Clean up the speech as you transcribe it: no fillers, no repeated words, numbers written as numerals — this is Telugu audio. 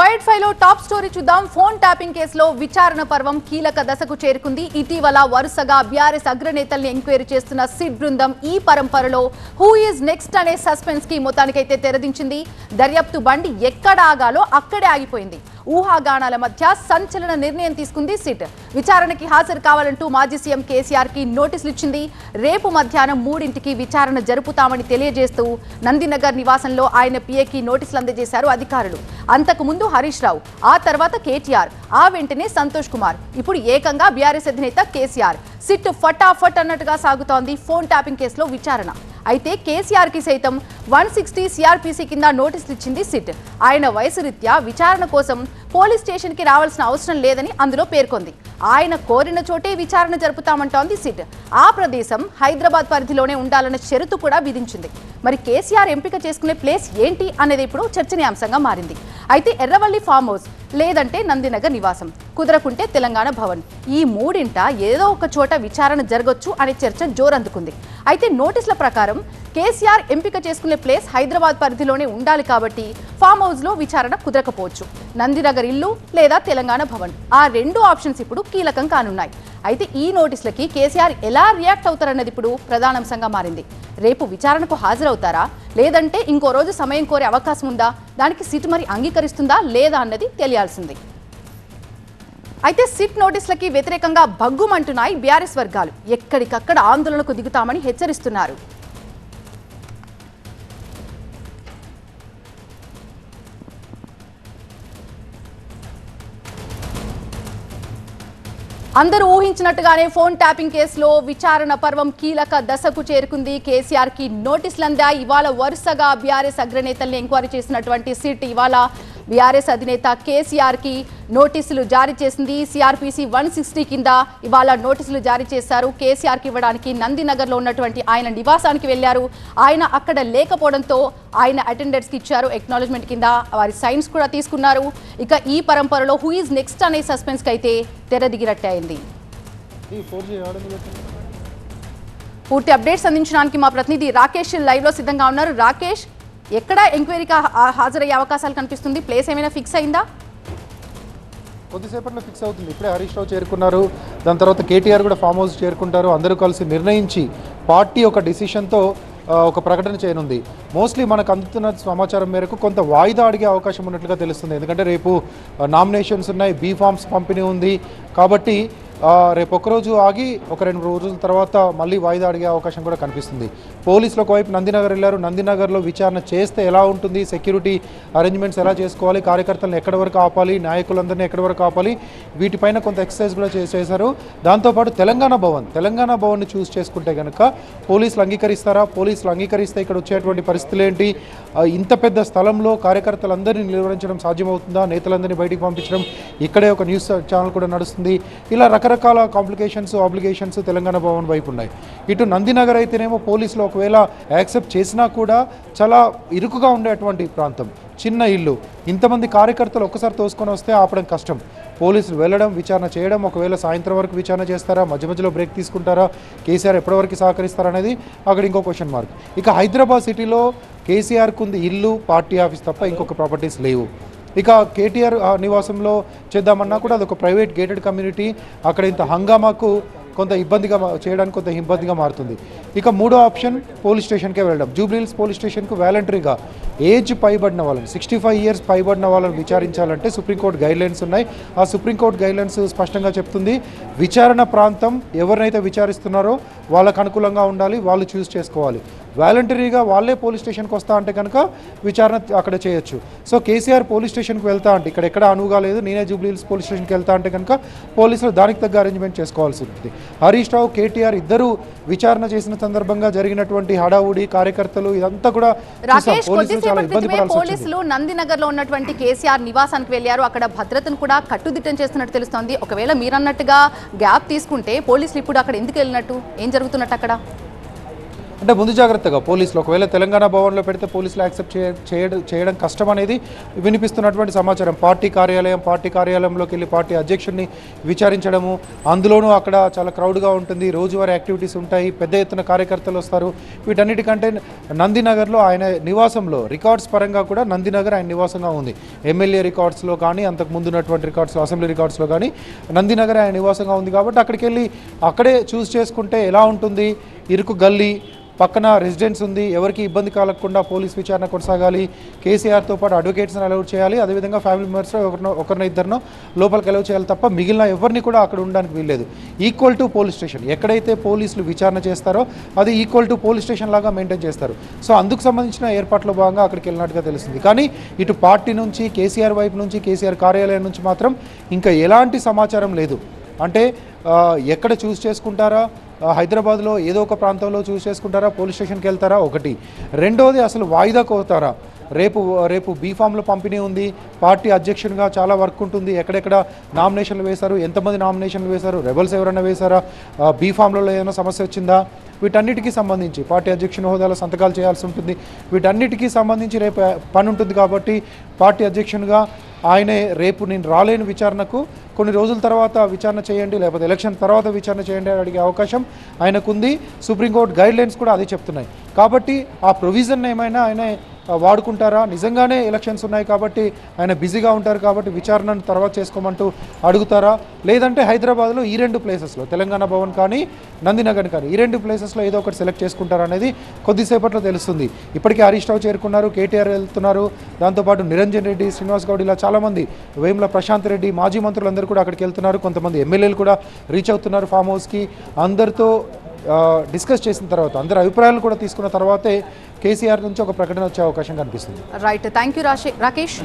ఫైట్ ఫైలో టాప్ స్టోరీ చూద్దాం. ఫోన్ ట్యాపింగ్ కేసులో విచారణ పర్వం కీలక దశకు చేరుకుంది. ఇటీవల వరుసగా బీఆర్ఎస్ అగ్రనేతల్ని ఎంక్వైరీ చేస్తున్న సిట్ బృందం ఈ పరంపరలో హూ ఈజ్ నెక్స్ట్ అనే సస్పెన్స్ కి మొత్తానికైతే తెరదించింది. దర్యాప్తు బండి ఎక్కడ ఆగాలో అక్కడే ఆగిపోయింది. ఊహాగానాల మధ్య సంచలన నిర్ణయం తీసుకుంది సిట్. విచారణకి హాజరు కావాలంటూ మాజీ సీఎం కేసీఆర్ కి నోటీసులు ఇచ్చింది. రేపు మధ్యాహ్నం 3ంటికి విచారణ జరుపుతామని తెలియజేస్తూ నందినగర్ నివాసంలో ఆయన పిఏకి నోటీసులు అందజేశారు అధికారులు. అంతకు ముందు హరీష్ రావు, ఆ తర్వాత కేటీఆర్, ఆ వెంటనే సంతోష్ కుమార్, ఇప్పుడు ఏకంగా బీఆర్ఎస్ అధినేత కేసీఆర్. సిట్ ఫటాఫట్ అన్నట్టుగా సాగుతోంది ఫోన్ ట్యాపింగ్ కేసులో విచారణ. అయితే కేసీఆర్ కి సైతం 160 సిఆర్పిసి కింద నోటీసులు ఇచ్చింది సిట్. ఆయన వయసు రీత్యా విచారణ కోసం పోలీస్ స్టేషన్ కి రావాల్సిన అవసరం లేదని అందులో పేర్కొంది. ఆయన కోరిన చోటే విచారణ జరుపుతామంటోంది సిట్. ఆ ప్రదేశం హైదరాబాద్ పరిధిలోనే ఉండాలన్న షరతు కూడా విధించింది. మరి కేసీఆర్ ఎంపిక చేసుకునే ప్లేస్ ఏంటి అనేది ఇప్పుడు చర్చనీయాంశంగా మారింది. అయితే ఎర్రవల్లి ఫామ్ హౌస్, లేదంటే నందినగర్ నివాసం, కుదరకుంటే తెలంగాణ భవన్, ఈ మూడింట ఏదో ఒక చోట విచారణ జరగొచ్చు అనే చర్చ జోరందుకుంది. అయితే నోటీసుల ప్రకారం కేసీఆర్ ఎంపిక చేసుకునే ప్లేస్ హైదరాబాద్ పరిధిలోనే ఉండాలి కాబట్టి ఫామ్ హౌస్ లో విచారణ కుదరకపోవచ్చు. నందినగర్ ఇల్లు లేదా తెలంగాణ భవన్, ఆ రెండు ఆప్షన్స్ ఇప్పుడు కీలకం కానున్నాయి. అయితే ఈ నోటీసులకి కేసీఆర్ ఎలా రియాక్ట్ అవుతారన్నది ఇప్పుడు ప్రధానాంశంగా మారింది. రేపు విచారణకు హాజరవుతారా, లేదంటే ఇంకో రోజు సమయం కోరే అవకాశం ఉందా, దానికి సిట్ మరి అంగీకరిస్తుందా లేదా అన్నది తెలియాల్సింది. అయితే సిట్ నోటీసులకి వ్యతిరేకంగా భగ్గుమంటున్నాయి బీఆర్ఎస్ వర్గాలు. ఎక్కడికక్కడ ఆందోళనకు దిగుతామని హెచ్చరిస్తున్నారు. అందరూ ఊహించినట్టుగానే ఫోన్ ట్యాపింగ్ కేసులో విచారణ పర్వం కీలక దశకు చేరుకుంది. కేసీఆర్ కి నోటీసులు అందాయి. ఇవాళ వరుసగా బీఆర్ఎస్ అగ్రనేతల్ని ఎంక్వైరీ చేసినటువంటి సిట్ ఇవాళ బీఆర్ఎస్ అధినేత కేసీఆర్ కి నోటీసులు జారీ చేసింది. సిఆర్పిసి 160 కింద ఇవాళ నోటీసులు జారీ చేశారు. కేసీఆర్ కి ఇవ్వడానికి నందినగర్ లో ఉన్నటువంటి ఆయన నివాసానికి వెళ్లారు. ఆయన అక్కడ లేకపోవడంతో ఆయన అటెండర్స్ కి ఇచ్చారు ఎక్నాలజ్మెంట్ కింద. వారి సైన్స్ కూడా తీసుకున్నారు. ఇక ఈ పరంపరలో హూ ఈజ్ నెక్స్ట్ అనే సస్పెన్స్ కి అయితే తెరదిగినట్టే అయింది. పూర్తి అప్డేట్స్ అందించడానికి మా ప్రతినిధి రాకేష్ లైవ్ లో సిద్ధంగా ఉన్నారు. రాకేష్, ఎక్కడ ఎంక్వైరీకి హాజరయ్యే అవకాశాలు కనిపిస్తుంది? ప్లేస్ ఏమైనా ఫిక్స్ అయిందా? కొద్దిసేపట్లో ఫిక్స్ అవుతుంది. ఇప్పుడే హరీష్ రావు చేరుకున్నారు. దాని తర్వాత కేటీఆర్ కూడా ఫామ్ హౌస్ చేరుకుంటారు. అందరూ కలిసి నిర్ణయించి పార్టీ ఒక డిసిషన్తో ఒక ప్రకటన చేయనుంది. మోస్ట్లీ మనకు అందుతున్న సమాచారం మేరకు కొంత వాయిదా అడిగే అవకాశం ఉన్నట్లుగా తెలుస్తుంది. ఎందుకంటే రేపు నామినేషన్స్ ఉన్నాయి, బీ ఫామ్స్ పంపిణీ ఉంది. కాబట్టి రేపు ఒకరోజు ఆగి ఒక 2 రోజుల తర్వాత మళ్ళీ వాయిదా అడిగే అవకాశం కూడా కనిపిస్తుంది. పోలీసులు ఒకవైపు నందినగర్ వెళ్ళారు. నందినగర్లో విచారణ చేస్తే ఎలా ఉంటుంది, సెక్యూరిటీ అరేంజ్మెంట్స్ ఎలా చేసుకోవాలి, కార్యకర్తలను ఎక్కడి వరకు ఆపాలి, నాయకులందరినీ ఎక్కడి వరకు ఆపాలి, వీటిపైన కొంత ఎక్సర్సైజ్ కూడా చేశారు. దాంతోపాటు తెలంగాణ భవన్ని చూస్ చేసుకుంటే కనుక పోలీసులు అంగీకరిస్తారా, పోలీసులు అంగీకరిస్తే ఇక్కడ వచ్చేటువంటి పరిస్థితులు ఏంటి, ఇంత పెద్ద స్థలంలో కార్యకర్తలందరినీ నిర్వహించడం సాధ్యమవుతుందా, నేతలందరినీ బయటికి పంపించడం, ఇక్కడే ఒక న్యూస్ ఛానల్ కూడా నడుస్తుంది. ఇలా రకరకాల కాంప్లికేషన్స్, ఆబ్లిగేషన్స్ తెలంగాణ భవన్ వైపు ఉన్నాయి. ఇటు నందినగర్ అయితేనేమో పోలీసులు ఒకవేళ యాక్సెప్ట్ చేసినా కూడా చాలా ఇరుకుగా ఉండేటువంటి ప్రాంతం, చిన్న ఇల్లు, ఇంతమంది కార్యకర్తలు ఒక్కసారి తోసుకొని వస్తే ఆపడం కష్టం. పోలీసులు వెళ్ళడం, విచారణ చేయడం, ఒకవేళ సాయంత్రం వరకు విచారణ చేస్తారా, మధ్యలో బ్రేక్ తీసుకుంటారా, కేసీఆర్ ఎప్పటివరకు సహకరిస్తారా అనేది అక్కడ ఇంకో క్వశ్చన్ మార్క్. ఇక హైదరాబాద్ సిటీలో కేసీఆర్కు ఉంది ఇల్లు, పార్టీ ఆఫీస్ తప్ప ఇంకొక ప్రాపర్టీస్ లేవు. ఇక కేటీఆర్ నివాసంలో చేద్దామన్నా కూడా అదొక ప్రైవేట్ గేటెడ్ కమ్యూనిటీ. అక్కడ ఇంత హంగామాకు కొంత ఇబ్బందిగా మారుతుంది. ఇక మూడో ఆప్షన్ పోలీస్ స్టేషన్కే వెళ్ళడం. జూబ్లీహిల్స్ పోలీస్ స్టేషన్కు వాలంటరీగా ఏజ్ పైబడిన వాళ్ళని, 65 ఇయర్స్ పైబడిన వాళ్ళని విచారించాలంటే సుప్రీంకోర్టు గైడ్లైన్స్ ఉన్నాయి. ఆ సుప్రీంకోర్టు గైడ్లైన్స్ స్పష్టంగా చెప్తుంది, విచారణ ప్రాంతం ఎవరినైతే విచారిస్తున్నారో వాళ్ళకు అనుకూలంగా ఉండాలి, వాళ్ళు చూస్ చేసుకోవాలి. వాలంటరీగా వాళ్ళే పోలీస్ స్టేషన్కి వస్తా అంటే కనుక విచారణ అక్కడ చేయొచ్చు. సో కేసీఆర్ పోలీస్ స్టేషన్కి వెళ్తా అంటే ఇక్కడ ఎక్కడ అనువుగా లేదు, నేనే జూబ్లీహిల్స్ పోలీస్ స్టేషన్కి వెళ్తా అంటే కనుక పోలీసులు దానికి తగ్గ అరేంజ్మెంట్ చేసుకోవాల్సి ఉంటుంది. హరీష్ రావు, కేటీఆర్ ఇద్దరు విచారణ చేసిన సందర్భంగా జరిగినటువంటి హడావుడి, కార్యకర్తలు, ఇదంతా కూడా పోలీసులు నందినగర్ లో ఉన్నటువంటి కేసీఆర్ నివాసానికి వెళ్లారు. అక్కడ భద్రతను కూడా కట్టుదిట్టం చేస్తున్నట్టు తెలుస్తోంది. ఒకవేళ మీరన్నట్టుగా గ్యాప్ తీసుకుంటే పోలీసులు ఇప్పుడు అక్కడ ఎందుకు వెళ్ళినట్టు, ఏం జరుగుతున్నట్టు అక్కడ? అంటే ముందు జాగ్రత్తగా పోలీసులు ఒకవేళ తెలంగాణ భవన్లో పెడితే పోలీసులు యాక్సెప్ట్ చేయడం కష్టం అనేది వినిపిస్తున్నటువంటి సమాచారం. పార్టీ కార్యాలయంలోకి వెళ్ళి పార్టీ అధ్యక్షుడిని విచారించడము, అందులోనూ అక్కడ చాలా క్రౌడ్గా ఉంటుంది, రోజువారీ యాక్టివిటీస్ ఉంటాయి, పెద్ద ఎత్తున కార్యకర్తలు వస్తారు. వీటన్నిటికంటే నందినగర్లో ఆయన నివాసంలో రికార్డ్స్ పరంగా కూడా నందినగర్ ఆయన నివాసంగా ఉంది. ఎమ్మెల్యే రికార్డ్స్లో కానీ అంతకు ముందు ఉన్నటువంటి రికార్డ్స్లో, అసెంబ్లీ రికార్డ్స్లో కానీ నందినగర్ ఆయన నివాసంగా ఉంది. కాబట్టి అక్కడికి వెళ్ళి అక్కడే చూస్ చేసుకుంటే ఎలా ఉంటుంది, ఇరుకు గల్లీ పక్కన రెసిడెన్స్ ఉంది, ఎవరికి ఇబ్బంది కలగకుండా పోలీస్ విచారణ కొనసాగాలి, కేసీఆర్తో పాటు అడ్వకేట్స్ని అలౌ చేయాలి, అదేవిధంగా ఫ్యామిలీ మెంబర్స్లో ఒకరినో ఇద్దరినో లోపలికి అలౌ చేయాలి తప్ప మిగిలిన ఎవరిని కూడా అక్కడ ఉండడానికి వీల్లేదు. ఈక్వల్ టు పోలీస్ స్టేషన్, ఎక్కడైతే పోలీసులు విచారణ చేస్తారో అది ఈక్వల్ టు పోలీస్ స్టేషన్ లాగా మెయింటైన్ చేస్తారు. సో అందుకు సంబంధించిన ఏర్పాట్లో భాగంగా అక్కడికి వెళ్ళినట్టుగా తెలుస్తుంది. కానీ ఇటు పార్టీ నుంచి, కేసీఆర్ వైపు నుంచి, కేసీఆర్ కార్యాలయం నుంచి మాత్రం ఇంకా ఎలాంటి సమాచారం లేదు. అంటే ఎక్కడ చూస్ చేసుకుంటారా, హైదరాబాద్లో ఏదో ఒక ప్రాంతంలో చూస్ చేసుకుంటారా, పోలీస్ స్టేషన్కి వెళ్తారా ఒకటి. రెండోది అసలు వాయిదా కోతారా, రేపు బీఫామ్లో పంపిణీ ఉంది, పార్టీ అధ్యక్షునిగా చాలా వర్క్ ఉంటుంది, ఎక్కడెక్కడ నామినేషన్లు వేశారు, ఎంతమంది నామినేషన్లు వేశారు, రెబల్స్ ఎవరైనా వేశారా, బీఫామ్లలో ఏమైనా సమస్య వచ్చిందా, వీటన్నిటికీ సంబంధించి పార్టీ అధ్యక్షుని హోదాలో సంతకాలు చేయాల్సి ఉంటుంది. వీటన్నిటికీ సంబంధించి రేపు పని ఉంటుంది. కాబట్టి పార్టీ అధ్యక్షునిగా ఆయనే రేపు నేను రాలేని విచారణకు కొన్ని రోజుల తర్వాత విచారణ చేయండి, లేకపోతే ఎలక్షన్ తర్వాత విచారణ చేయండి అని అడిగే అవకాశం ఆయనకుంది. సుప్రీంకోర్టు గైడ్లైన్స్ కూడా అది చెప్తున్నాయి. కాబట్టి ఆ ప్రొవిజన్ ఏమైనా ఆయన వాడుకుంటారా, నిజంగానే ఎలక్షన్స్ ఉన్నాయి కాబట్టి ఆయన బిజీగా ఉంటారు కాబట్టి విచారణను తర్వాత చేసుకోమంటూ అడుగుతారా, లేదంటే హైదరాబాద్లో ఈ రెండు ప్లేసెస్లో తెలంగాణ భవన్ కానీ నందినగర్ కానీ ఈ రెండు ప్లేసెస్లో ఏదో ఒకటి సెలెక్ట్ చేసుకుంటారా అనేది కొద్దిసేపట్లో తెలుస్తుంది. ఇప్పటికే హరీష్ రావు చేరుకున్నారు, కేటీఆర్ వెళ్తున్నారు, దాంతోపాటు నిరంజన్ రెడ్డి, శ్రీనివాస్ గౌడ్, ఇలా చాలామంది, వేముల ప్రశాంత్ రెడ్డి, మాజీ మంత్రులందరూ కూడా అక్కడికి వెళ్తున్నారు. కొంతమంది ఎమ్మెల్యేలు కూడా రీచ్ అవుతున్నారు ఫామ్ హౌస్కి. అందరితో డిస్కస్ చేసిన తర్వాత, అందరి అభిప్రాయాలు కూడా తీసుకున్న తర్వాతే కేసీఆర్ నుంచి ఒక ప్రకటన వచ్చే అవకాశం కనిపిస్తుంది. Right, thank you Rakesh.